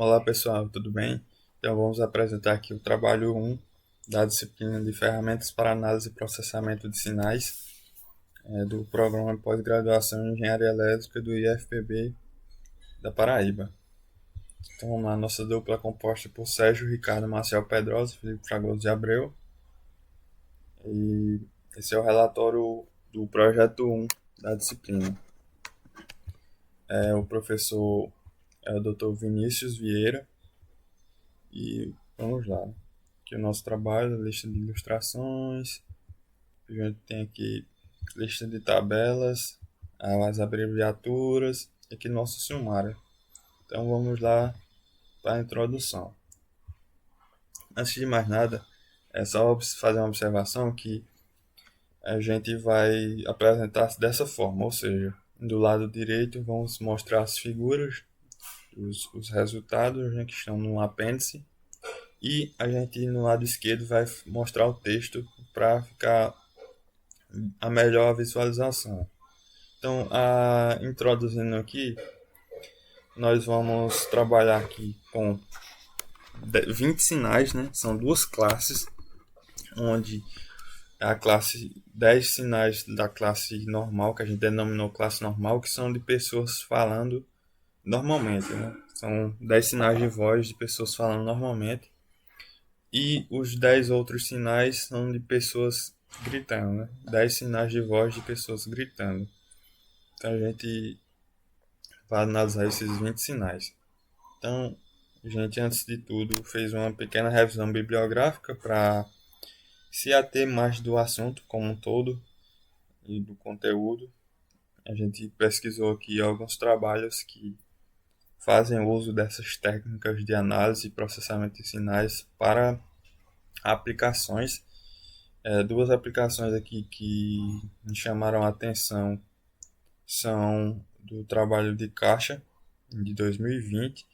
Olá pessoal, tudo bem? Então vamos apresentar aqui o trabalho 1 da disciplina de Ferramentas para Análise e Processamento de Sinais do Programa de Pós-Graduação em Engenharia Elétrica do IFPB da Paraíba. Então vamos lá, nossa dupla é composta por Sérgio Ricardo Marcial Pedrosa, Felipe Fragoso de Abreu, e esse é o relatório do projeto 1 da disciplina. O professor é o Dr. Vinícius Vieira e vamos lá. Aqui o nosso trabalho, lista de ilustrações, a gente tem aqui lista de tabelas, as abreviaturas e aqui nosso sumário. Então vamos lá para a introdução. Antes de mais nada, é só fazer uma observação que a gente vai apresentar dessa forma, ou seja, do lado direito vamos mostrar as figuras, os resultados, né, que estão no apêndice, e a gente no lado esquerdo vai mostrar o texto para ficar a melhor visualização. Então, introduzindo aqui, nós vamos trabalhar aqui com 20 sinais, né? São duas classes, onde a classe 10 sinais da classe normal, que a gente denominou classe normal, que são de pessoas falando normalmente, né? São 10 sinais de voz de pessoas falando normalmente. E os 10 outros sinais são de pessoas gritando, né? 10 sinais de voz de pessoas gritando. Então a gente vai analisar esses 20 sinais. Então, a gente, antes de tudo, fez uma pequena revisão bibliográfica para se ater mais do assunto como um todo e do conteúdo. A gente pesquisou aqui alguns trabalhos que fazem uso dessas técnicas de análise e processamento de sinais para aplicações. Duas aplicações aqui que me chamaram a atenção são do trabalho de Caixa, de 2020,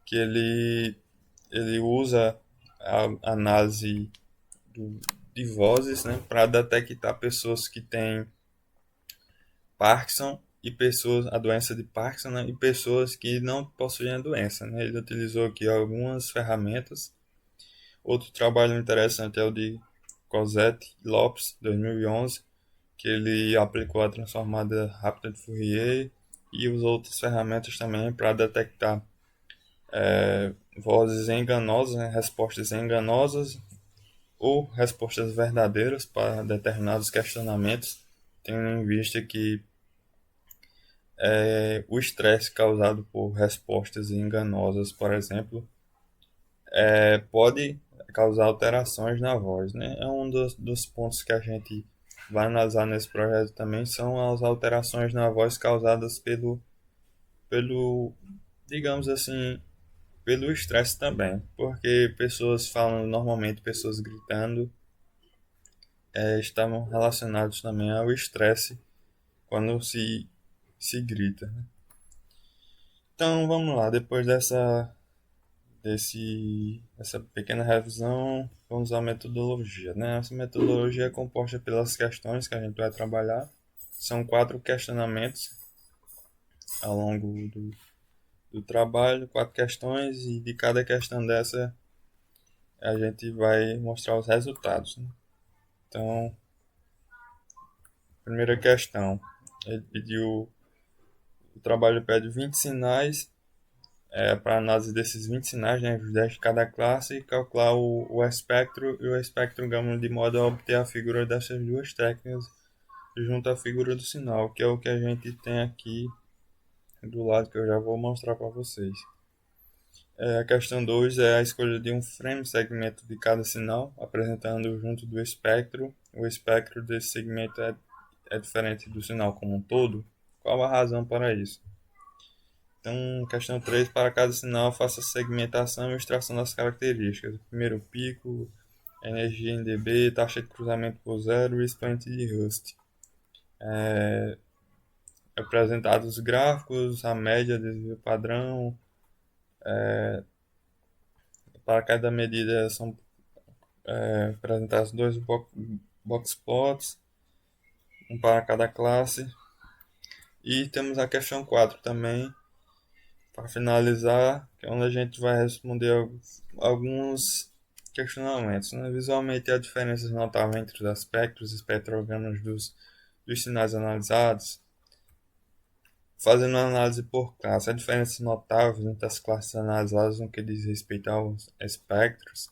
que ele usa a análise de vozes, né, para detectar pessoas que têm Parkinson e pessoas a doença de Parkinson, né, e pessoas que não possuem a doença, né. Ele utilizou aqui algumas ferramentas. Outro trabalho interessante é o de Cosette Lopes, 2011, que ele aplicou a transformada rápida de Fourier e usou outras ferramentas também para detectar vozes enganosas, né, respostas enganosas ou respostas verdadeiras para determinados questionamentos, tendo em vista que o estresse causado por respostas enganosas, por exemplo, pode causar alterações na voz, né? É um dos pontos que a gente vai analisar nesse projeto também, são as alterações na voz causadas pelo digamos assim, pelo estresse também, porque pessoas falando normalmente, pessoas gritando, estavam relacionados também ao estresse quando se grita, né? Então vamos lá, depois dessa pequena revisão, vamos à metodologia, né? Essa metodologia é composta pelas questões que a gente vai trabalhar. São 4 questionamentos ao longo do trabalho, 4 questões, e de cada questão dessa a gente vai mostrar os resultados, né? Então, primeira questão, ele pediu, o trabalho pede 20 sinais para análise desses 20 sinais, né, os 10 de cada classe, e calcular o espectro e o espectro gama de modo a obter a figura dessas duas técnicas junto à figura do sinal, que é o que a gente tem aqui do lado, que eu já vou mostrar para vocês. A questão 2 é a escolha de um frame segmento de cada sinal, apresentando junto do espectro. O espectro desse segmento é diferente do sinal como um todo. Qual a razão para isso? Então, questão 3, para cada sinal, faça segmentação e extração das características. Primeiro pico, energia em dB, taxa de cruzamento por zero e expoente de Rust. Apresentados os gráficos, a média, desvio padrão. Para cada medida são apresentados dois box plots, um para cada classe. E temos a questão 4 também, para finalizar, que é onde a gente vai responder alguns questionamentos, né? Visualmente, há diferenças notáveis entre os aspectos e espectrogramas dos sinais analisados. Fazendo uma análise por classe, há diferenças notáveis entre as classes analisadas no que diz respeito aos espectros.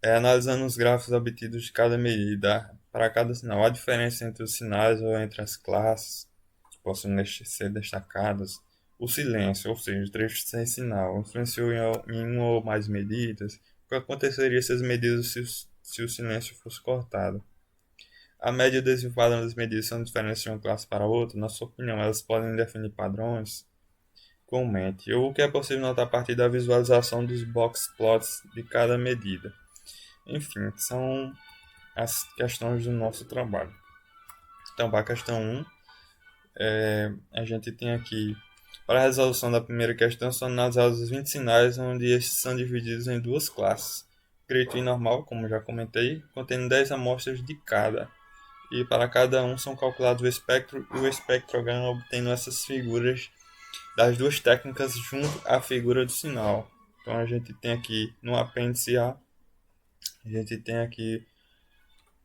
Analisando os gráficos obtidos de cada medida, para cada sinal, há diferença entre os sinais ou entre as classes que possam ser destacadas. O silêncio, ou seja, trechos sem sinal, influenciou em uma ou mais medidas. O que aconteceria se as medidas, se o silêncio fosse cortado? A média e o desvio padrão das medidas são diferentes de uma classe para outra? Na sua opinião, elas podem definir padrões? Comente. O que é possível notar a partir da visualização dos box plots de cada medida? Enfim, são as questões do nosso trabalho. Então, para a questão 1, a gente tem aqui, para a resolução da primeira questão, são analisados os 20 sinais, onde estes são divididos em duas classes. Grito e normal, como já comentei, contendo 10 amostras de cada. E para cada um são calculados o espectro e o espectrograma, obtendo essas figuras das duas técnicas junto à figura do sinal. Então a gente tem aqui no apêndice A, a gente tem aqui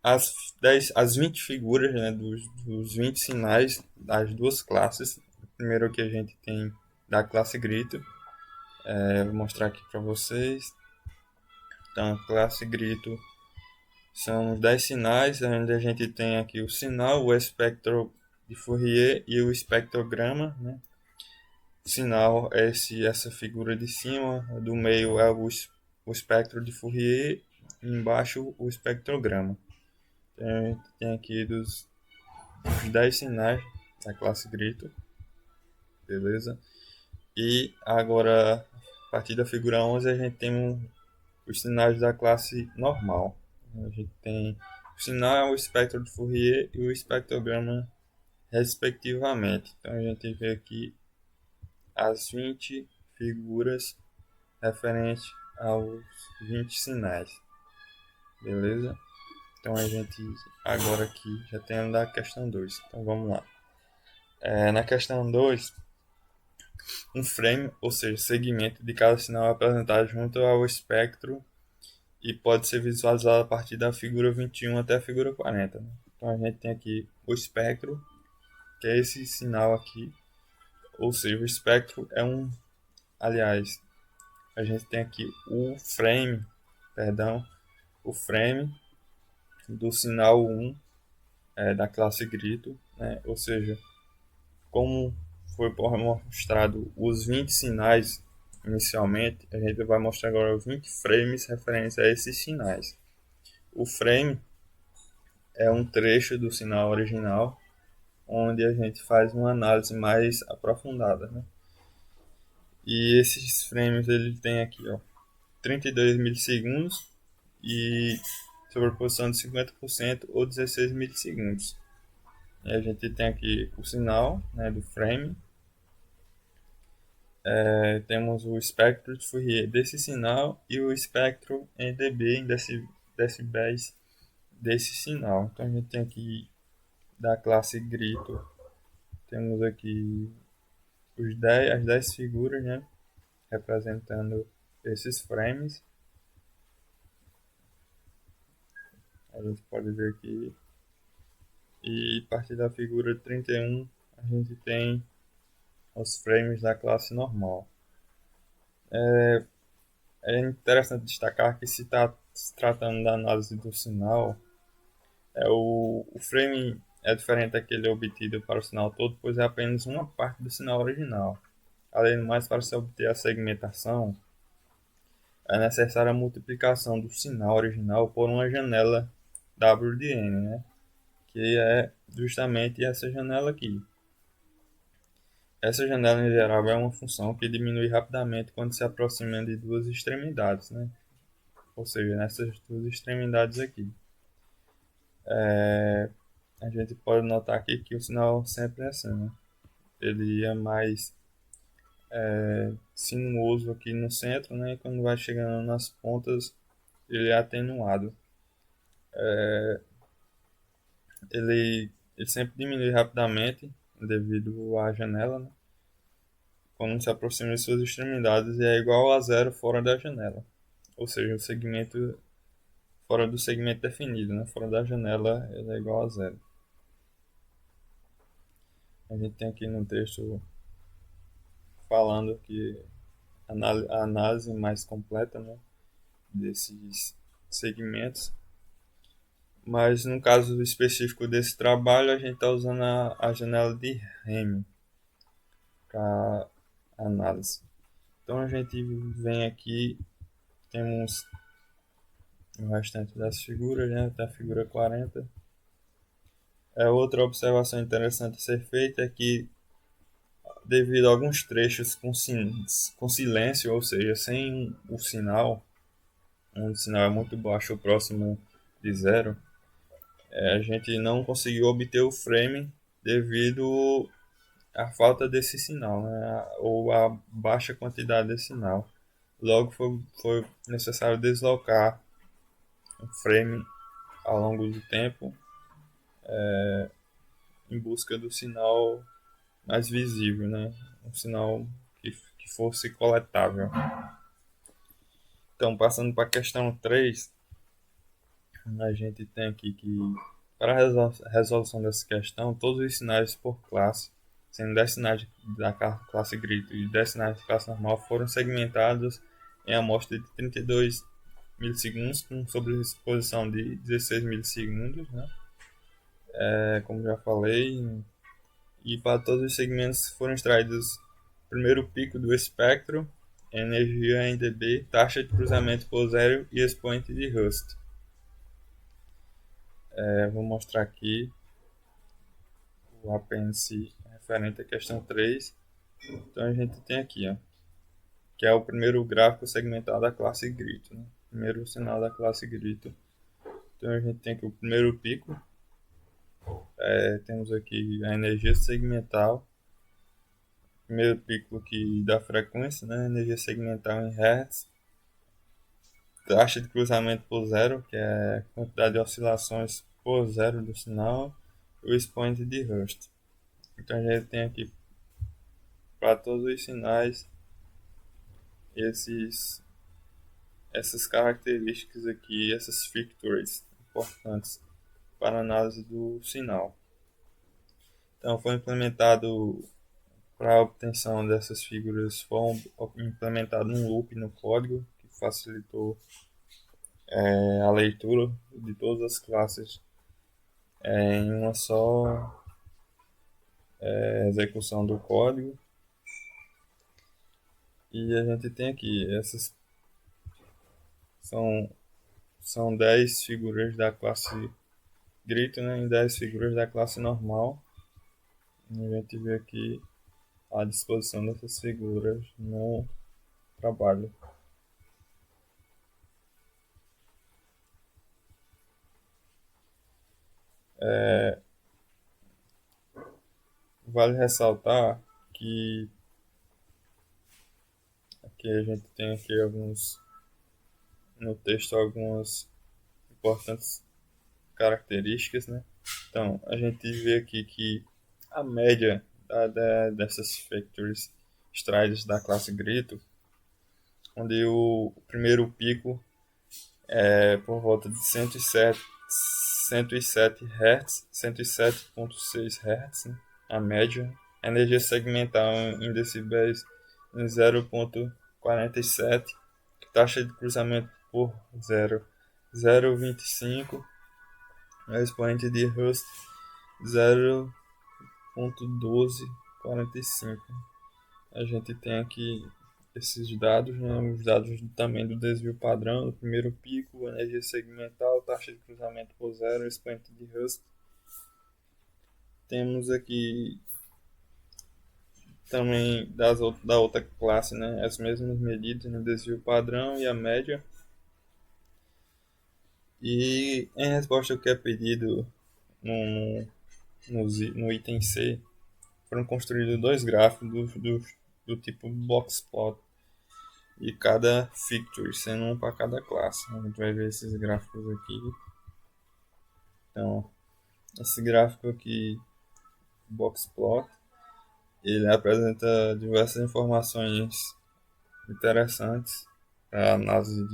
as 20 figuras, né, dos 20 sinais das duas classes. Primeiro que a gente tem da classe grito, vou mostrar aqui para vocês. Então a classe grito são os 10 sinais, onde a gente tem aqui o sinal, o espectro de Fourier e o espectrograma, né? O sinal é essa figura de cima, do meio é o espectro de Fourier, e embaixo o espectrograma. Então, a gente tem aqui dos 10 sinais da classe grito, beleza? E agora, a partir da figura 11, a gente tem os sinais da classe normal. A gente tem o sinal, o espectro de Fourier e o espectrograma, respectivamente. Então a gente vê aqui as 20 figuras referentes aos 20 sinais, beleza? Então a gente agora aqui já tem da questão 2. Então vamos lá. Na questão 2, um frame, ou seja, segmento de cada sinal é apresentado junto ao espectro e pode ser visualizado a partir da figura 21 até a figura 40. Né? Então a gente tem aqui o espectro, que é esse sinal aqui, ou seja, o espectro é aliás, a gente tem aqui o frame do sinal 1 da classe grito, né? Ou seja, como foi mostrado os 20 sinais inicialmente, a gente vai mostrar agora os 20 frames referentes a esses sinais. O frame é um trecho do sinal original onde a gente faz uma análise mais aprofundada, né? E esses frames ele tem aqui, ó, 32 milissegundos e sobreposição de 50% ou 16 milissegundos. E a gente tem aqui o sinal, né, do frame. Temos o espectro de Fourier desse sinal e o espectro em dB, em decibéis, desse sinal. Então a gente tem aqui da classe grito, temos aqui as 10 figuras, né, representando esses frames. A gente pode ver aqui. E a partir da figura 31, a gente tem os frames da classe normal. É interessante destacar que se está se tratando da análise do sinal, o frame é diferente daquele obtido para o sinal todo, pois é apenas uma parte do sinal original. Além do mais, para se obter a segmentação, é necessária a multiplicação do sinal original por uma janela W de n, né? Que é justamente essa janela aqui. Essa janela em geral é uma função que diminui rapidamente quando se aproxima de duas extremidades, né? Ou seja, nessas duas extremidades aqui. A gente pode notar aqui que o sinal sempre é assim, né? Ele é mais sinuoso aqui no centro, né? E quando vai chegando nas pontas, ele é atenuado. Ele sempre diminui rapidamente devido à janela, né? quando se aproxima de suas extremidades e é igual a zero fora da janela. Ou seja, o segmento fora do segmento definido, né? Fora da janela ele é igual a zero. A gente tem aqui no texto falando que a análise mais completa, né, desses segmentos. Mas no caso específico desse trabalho, a gente está usando a janela de Hamming para análise. Então a gente vem aqui, temos o restante das figuras, né, até a figura 40. Outra observação interessante a ser feita é que, devido a alguns trechos com silêncio, ou seja, sem o sinal, onde o sinal é muito baixo ou próximo de zero, a gente não conseguiu obter o frame devido à falta desse sinal, né? Ou à baixa quantidade desse sinal. Logo foi necessário deslocar o frame ao longo do tempo em busca do sinal mais visível, né? Um sinal que fosse coletável. Então, passando para a questão 3, a gente tem aqui que, para a resolução dessa questão, todos os sinais por classe, sendo 10 sinais da classe grito e 10 sinais da classe normal, foram segmentados em amostra de 32 milissegundos, com sobreexposição de 16 milissegundos, né? Como já falei, e para todos os segmentos foram extraídos primeiro pico do espectro, energia em dB, taxa de cruzamento por zero e expoente de Rust. Vou mostrar aqui o apêndice referente à questão 3. Então a gente tem aqui, ó, que é o primeiro gráfico segmentado da classe grito, né? Primeiro sinal da classe grito. Então a gente tem aqui o primeiro pico, temos aqui a energia segmental, primeiro pico aqui da frequência, né? Energia segmental em Hertz, taxa de cruzamento por zero, que é a quantidade de oscilações por zero do sinal, e o expoente de Rust. Então a gente tem aqui para todos os sinais essas características aqui, essas features importantes para a análise do sinal. Então foi implementado, para a obtenção dessas figuras, foi implementado um loop no código que facilitou a leitura de todas as classes em uma só execução do código. E a gente tem aqui, essas são 10 figuras da classe grito, né, e 10 figuras da classe normal. E a gente vê aqui a disposição dessas figuras no trabalho. Vale ressaltar que aqui a gente tem aqui no texto algumas importantes características, né? Então, a gente vê aqui que a média dessas factories extraídas da classe grito, onde o primeiro pico é por volta de 107 Hz, 107,6 Hz, né? A média. A energia segmental em decibéis em 0,47, taxa de cruzamento por 0,25, a expoente de Rust 0,1245. A gente tem aqui esses dados, né, os dados também do desvio padrão, do primeiro pico, energia segmental, taxa de cruzamento por zero, expoente de Rust. Temos aqui também da outra classe, né, as mesmas medidas no desvio padrão e a média. E em resposta ao que é pedido no, no item C, foram construídos dois gráficos do tipo boxplot, e cada feature, sendo um para cada classe. A gente vai ver esses gráficos aqui. Então, esse gráfico aqui, boxplot, Ele apresenta diversas informações interessantes para análise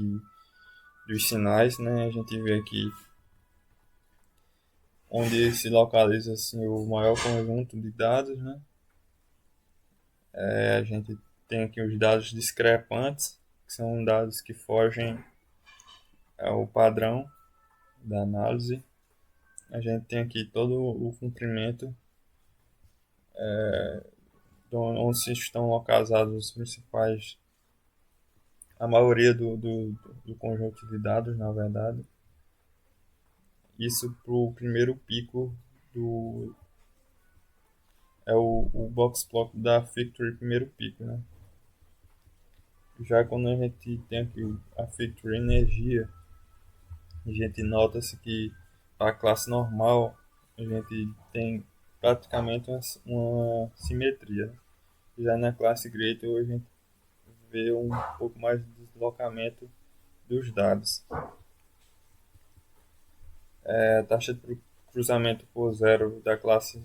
dos sinais, né? A gente vê aqui onde se localiza assim, o maior conjunto de dados, né? A gente tem aqui os dados discrepantes, que são dados que fogem ao padrão da análise. A gente tem aqui todo o comprimento onde se estão localizados os principais, a maioria do conjunto de dados, na verdade. Isso para o primeiro pico do. É o box plot da Factory primeiro pico, né? Já quando a gente tem aqui a Factory energia, a gente nota-se que para a classe normal a gente tem praticamente uma simetria, né? Já na classe Greater a gente vê um pouco mais de deslocamento dos dados. A taxa de cruzamento por zero da classe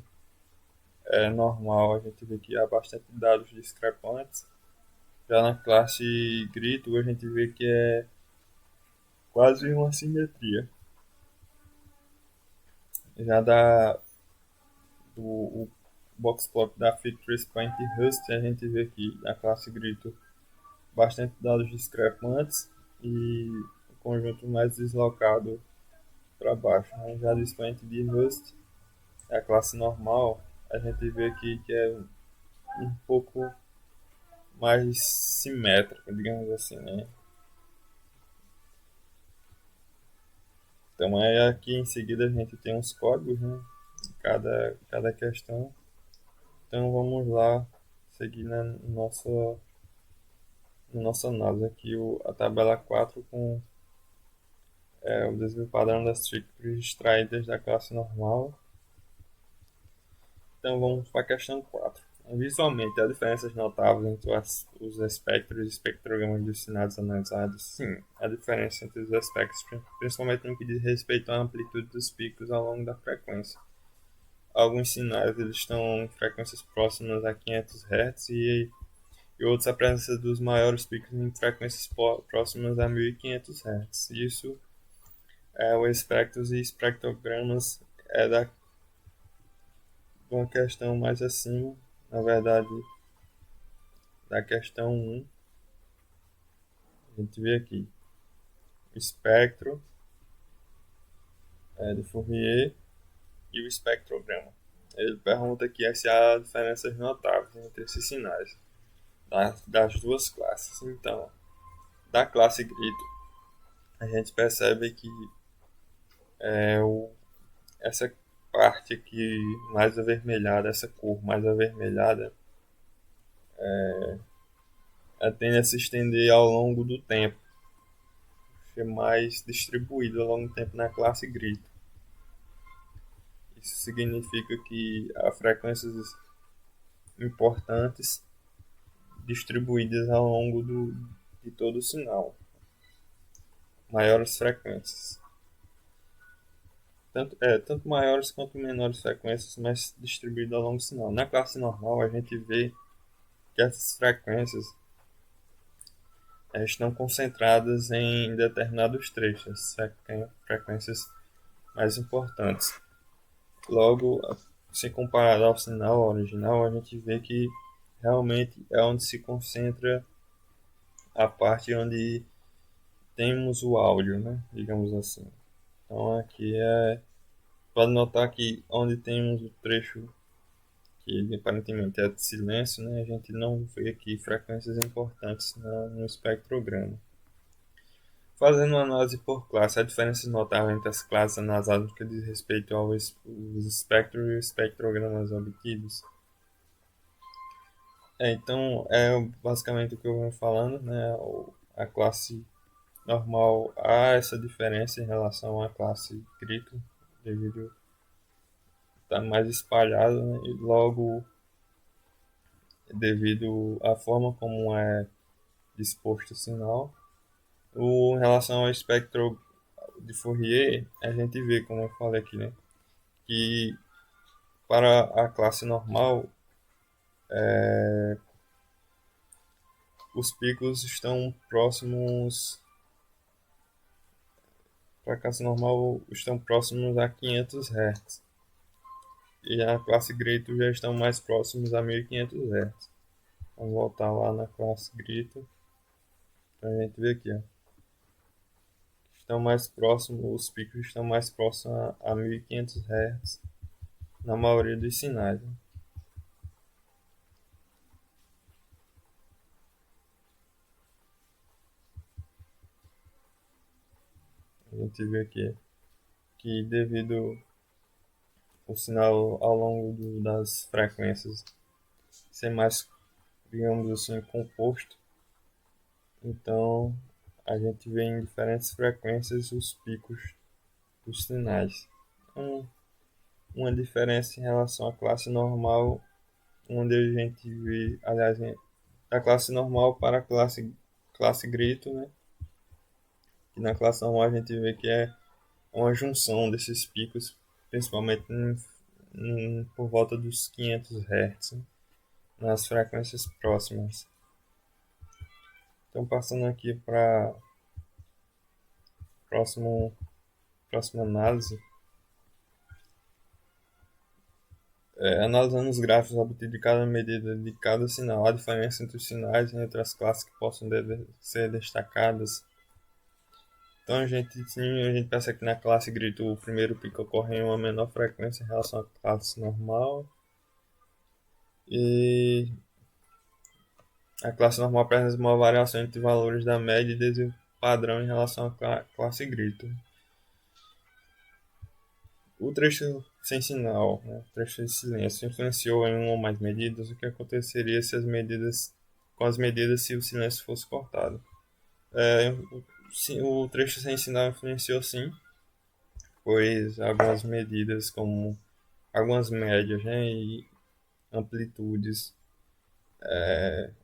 normal, a gente vê que há bastante dados discrepantes. Já na classe grito, a gente vê que é quase uma simetria. Já o box plot da Fictress Point Rust, a gente vê que na classe grito bastante dados discrepantes e o conjunto mais deslocado para baixo. Né? Já do Splint de Rust, a classe normal, a gente vê aqui que é um pouco mais simétrico, digamos assim, né? Então aí aqui em seguida a gente tem os códigos, né? Cada questão. Então vamos lá seguir na nossa análise aqui a tabela 4 com o desvio padrão das tricks extraídas da classe normal. Então vamos para a questão 4. Visualmente, há diferenças notáveis entre os espectros e espectrogramas dos sinais analisados? Sim, há diferença entre os espectros, principalmente no que diz respeito à amplitude dos picos ao longo da frequência. Alguns sinais eles estão em frequências próximas a 500 Hz e outros apresentam dos maiores picos em frequências próximas a 1500 Hz. Isso é o espectros e espectrogramas de uma questão mais acima, na verdade, da questão 1. A gente vê aqui o espectro de Fourier e o espectrograma. Ele pergunta aqui se há diferenças notáveis entre esses sinais das duas classes. Então, da classe grito, a gente percebe que essa parte aqui mais avermelhada, essa cor mais avermelhada, ela tende a se estender ao longo do tempo, ser mais distribuída ao longo do tempo na classe grito. Isso significa que há frequências importantes distribuídas ao longo de todo o sinal, maiores frequências. Tanto maiores quanto menores frequências, mas distribuídas ao longo do sinal. Na classe normal, a gente vê que essas frequências estão concentradas em determinados trechos, frequências mais importantes. Logo, se comparado ao sinal original, a gente vê que realmente é onde se concentra a parte onde temos o áudio, né? Digamos assim. Então aqui pode notar que onde temos o trecho que aparentemente é de silêncio, né? A gente não vê aqui frequências importantes no espectrograma. Fazendo uma análise por classe, há diferenças notáveis entre as classes analisadas no que diz respeito aos espectros e espectrogramas obtidos. Então, é basicamente o que eu venho falando, né? A classe normal há essa diferença em relação à classe grito, devido a estar mais espalhado, né? E logo, devido à forma como é disposto o sinal. Em relação ao espectro de Fourier, a gente vê, como eu falei aqui, né? Que para a classe normal, Os picos estão próximos, para a classe normal, estão próximos a 500 Hz. E a classe grito já estão mais próximos a 1500 Hz. Vamos voltar lá na classe grito para a gente ver aqui. Ó. Estão mais próximos, os picos estão mais próximos a 1500 Hz na maioria dos sinais. Né? A gente vê aqui que devido o sinal ao longo das frequências ser mais, digamos assim, composto, então a gente vê em diferentes frequências os picos dos sinais. Um, uma diferença em relação à classe normal, onde a gente vê, aliás, da classe normal para a classe grito, né? E na classe normal a gente vê que é uma junção desses picos, principalmente por volta dos 500 Hz, né? Nas frequências próximas. Então, passando aqui para a próxima análise, analisando os gráficos obtidos de cada medida de cada sinal, a diferença entre os sinais e entre as classes que possam ser destacadas. Então, a gente pensa que na classe grito o primeiro pico ocorre em uma menor frequência em relação à classe normal. E a classe normal apresenta uma variação entre valores da média e desvio padrão em relação à classe grito. O trecho sem sinal, né, o trecho de silêncio, influenciou em uma ou mais medidas. O que aconteceria se com as medidas se o silêncio fosse cortado? O trecho sem sinal influenciou sim, pois algumas medidas, como algumas médias, né, e amplitudes,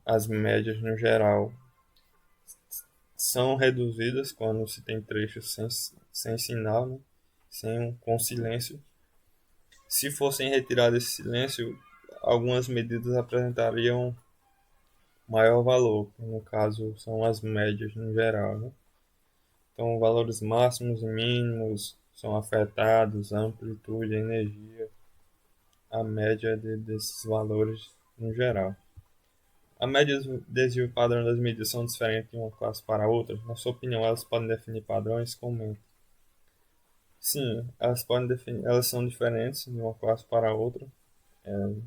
as médias no geral, são reduzidas quando se tem trechos sem sinal, né, com silêncio. Se fossem retirados esse silêncio, algumas medidas apresentariam maior valor, que no caso são as médias no geral. Né? Então, valores máximos e mínimos são afetados, a amplitude, a energia, a média desses valores no geral. A média e o desvio padrão das medidas são diferentes de uma classe para outra? Na sua opinião, elas podem definir padrões? Comenta. Sim, elas podem definir, elas são diferentes de uma classe para outra,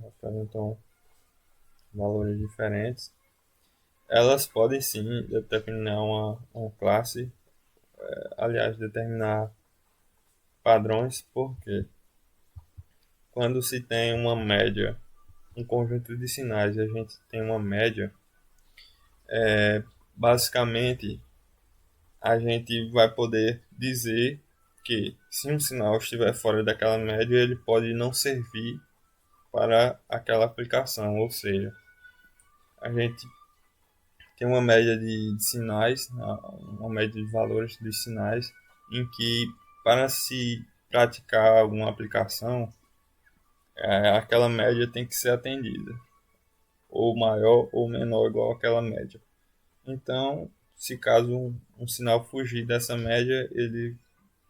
apresentam valores diferentes. Elas podem sim determinar uma classe, aliás, determinar padrões, porque quando se tem uma média, um conjunto de sinais e a gente tem uma média, basicamente a gente vai poder dizer que se um sinal estiver fora daquela média, ele pode não servir para aquela aplicação, ou seja, a gente tem uma média de sinais, uma média de valores de sinais, em que para se praticar alguma aplicação, aquela média tem que ser atendida, ou maior ou menor igual àquela média. Então, se caso um sinal fugir dessa média, ele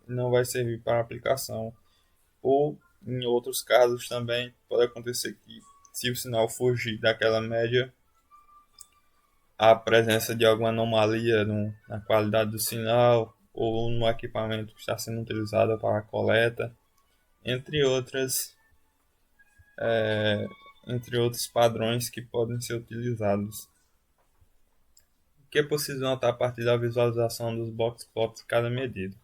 não vai servir para aplicação. Ou, em outros casos também, pode acontecer que se o sinal fugir daquela média, a presença de alguma anomalia na qualidade do sinal ou no equipamento que está sendo utilizado para a coleta, entre outras, é, entre outros padrões que podem ser utilizados. O que é possível notar a partir da visualização dos box plots de cada medida?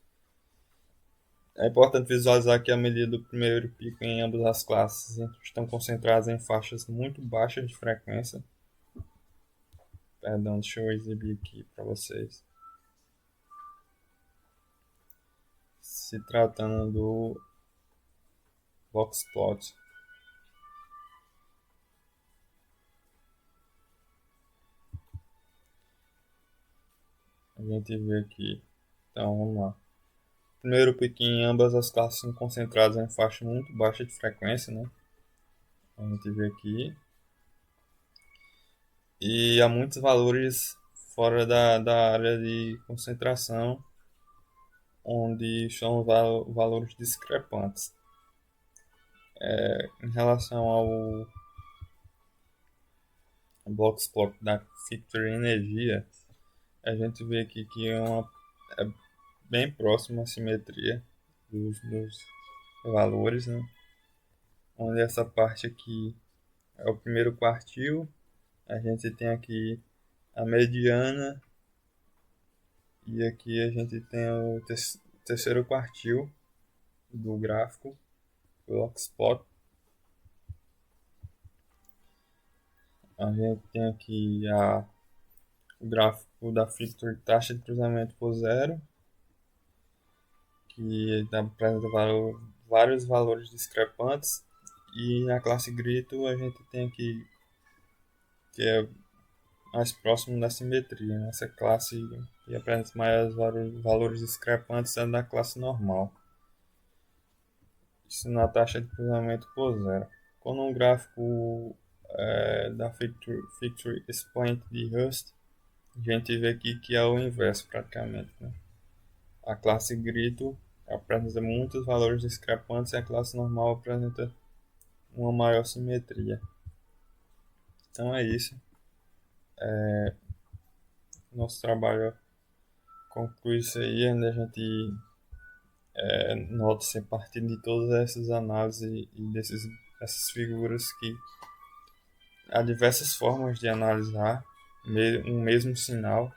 É importante visualizar que a medida do primeiro pico em ambas as classes estão concentradas em faixas muito baixas de frequência. Perdão, deixa eu exibir aqui para vocês. Se tratando do box plot. A gente vê aqui. Então, vamos lá. Primeiro pico em ambas as classes são concentradas em faixa muito baixa de frequência, né? A gente vê aqui. e há muitos valores fora da área de concentração, onde são valores discrepantes. Em relação ao Blockspot da Victory Energia, a gente vê aqui que é bem próximo à simetria dos valores, né? Onde essa parte aqui é o primeiro quartil, a gente tem aqui a mediana e aqui a gente tem o terceiro quartil do gráfico, o Blockspot. A gente tem aqui o gráfico da Victory taxa de cruzamento por zero, que apresenta vários valores discrepantes. E na classe grito a gente tem aqui que é mais próximo da simetria. Essa classe que apresenta maiores valores discrepantes é da classe normal. Isso na taxa de cruzamento por zero. Quando um gráfico da Victory Exponent de Rust, a gente vê aqui que é o inverso praticamente, né? A classe grito apresenta muitos valores discrepantes e a classe normal apresenta uma maior simetria. Então é isso. Nosso trabalho conclui isso aí, onde a gente nota-se a partir de todas essas análises e dessas figuras que há diversas formas de analisar um mesmo sinal,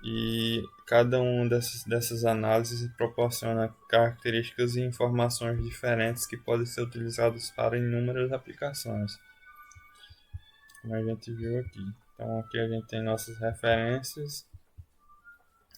e cada uma dessas análises proporciona características e informações diferentes que podem ser utilizadas para inúmeras aplicações, como a gente viu aqui. Então aqui a gente tem nossas referências